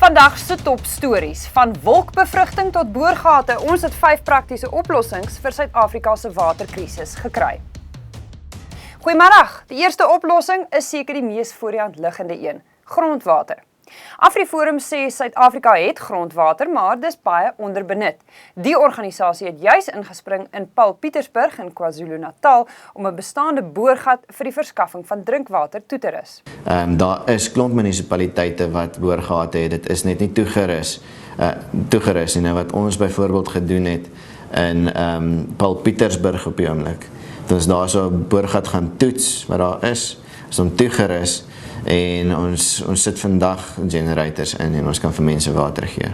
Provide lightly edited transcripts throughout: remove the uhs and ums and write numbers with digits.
Vandag se topstories, van wolkbevrugting tot boorgate, ons het 5 praktiese oplossings vir Suid-Afrika se waterkrisis gekry. Goeiemiddag, die eerste oplossing is seker die mees voor die hand liggende een, grondwater. AfriForum sê Suid-Afrika het grondwater, maar dis baie onderbenut. Die organisasie het juis ingespring in Paul Pietersburg in KwaZulu-Natal om 'n bestaande boorgat vir die verskaffing van drinkwater toe te rus. Daar is klomp munisipaliteite wat boorgate het, dit is net nie toegerus en wat ons byvoorbeeld gedoen het in Paul Pietersburg op die oomblik. Ons daar so 'n boorgat gaan toets wat daar is hom toegerus en ons sit vandag generators in en ons kan vir mense water gee.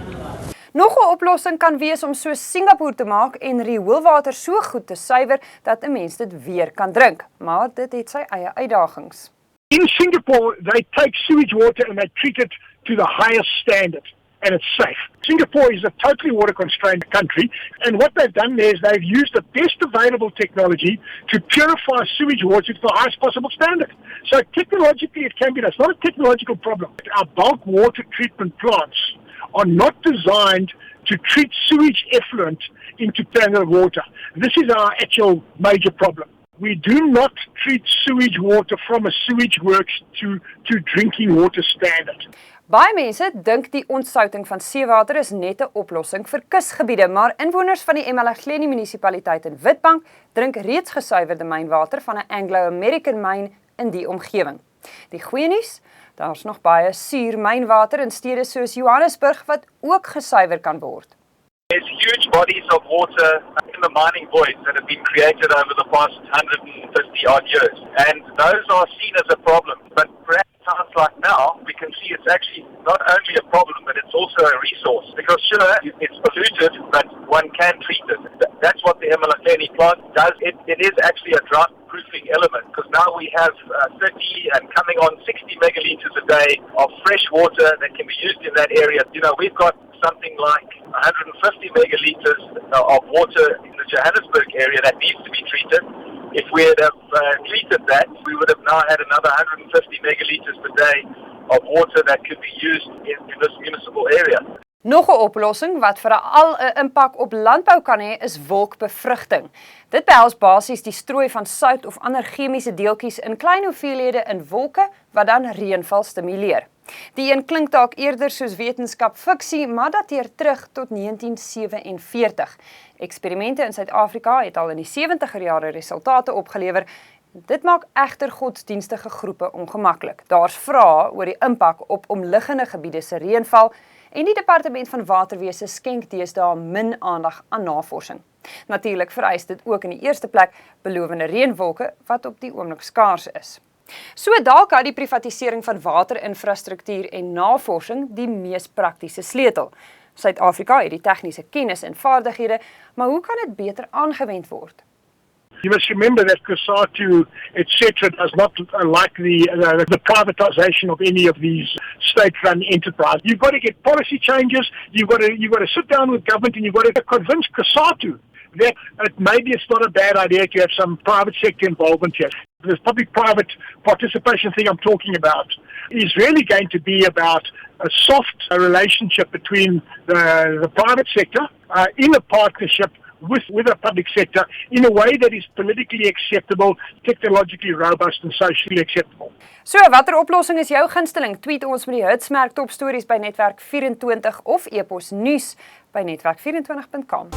Nog 'n oplossing kan wees om so Singapore te maak en rioolwater so goed te suiwer dat 'n mens dit weer kan drink, maar dit het sy eie uitdagings. In Singapore, they take sewage water and they treat it to the highest standard, and it's safe. Singapore is a totally water-constrained country, and what they've done there is they've used the best available technology to purify sewage water to the highest possible standard. So technologically it can be done. It's not a technological problem. Our bulk water treatment plants are not designed to treat sewage effluent into standard water. This is our actual major problem. We do not treat sewage water from a sewage works to drinking water standard. Baie mense dink die ontsouting van seewater is net 'n oplossing vir kusgebiede, maar inwoners van die eMalahleni munisipaliteit in Witbank drink reeds gesuiwerde mynwater van 'n Anglo-American myn in die omgewing. Die goeie nuus, daar's nog baie suur mynwater in stede soos Johannesburg wat ook gesuiwer kan word. There's huge bodies of water in the mining voids that have been created over the past 150 odd years. And those are seen as a problem. But perhaps times like now, we can see it's actually not only a problem, but it's also a resource. Because sure, it's polluted, but one can treat it. That's what the eMalahleni plant does. It is actually a drought-proofing element. Because now we have 30 and coming on 60 megalitres a day of fresh water that can be used in that area. You know, we've got something like 150 megalitres of water in the Johannesburg area that needs to be treated. If we had treated that, we would have now had another 150 megalitres per day of water that could be used in this municipal area. Nog 'n oplossing wat veral 'n impak op landbou kan hê, is wolkbevrugting. Dit behels basies die strooi van sout of ander chemiese deeltjies in klein hoeveelhede in wolke wat dan reënval stimuleer. Die een klink dalk eerder soos wetenskap-fiksie, maar dateer terug tot 1947. Eksperimente in Suid-Afrika het al in die 70er jare resultate opgelewer. Dit maak egter godsdienstige groepe ongemaklik. Daar's vrae oor die impak op omliggende gebiede se reënval en die Departement van Waterwese skenk deesdae min aandag aan navorsing. Natuurlik vereis dit ook in die eerste plek belowende reënwolke wat op die oomblik skaars is. So dalk uit die privatisering van waterinfrastruktuur en navorsing die mees praktiese sleutel. Suid-Afrika het die tegniese kennis en vaardighede, maar hoe kan dit beter aangewend word? You must remember that COSATU, etc., does not like the privatization of any of these state-run enterprises. You've got to get policy changes. You've got to sit down with government, and you've got to convince COSATU that maybe it's not a bad idea to have some private sector involvement here. This public-private participation thing I'm talking about is really going to be about a soft relationship between the private sector in a partnership with a public sector in a way that is politically acceptable, technologically robust and socially acceptable. So, watter oplossing is jou gunsteling? Tweet ons met die hitsmerk topstories by Netwerk 24 of e-pos nuus by netwerk24.com.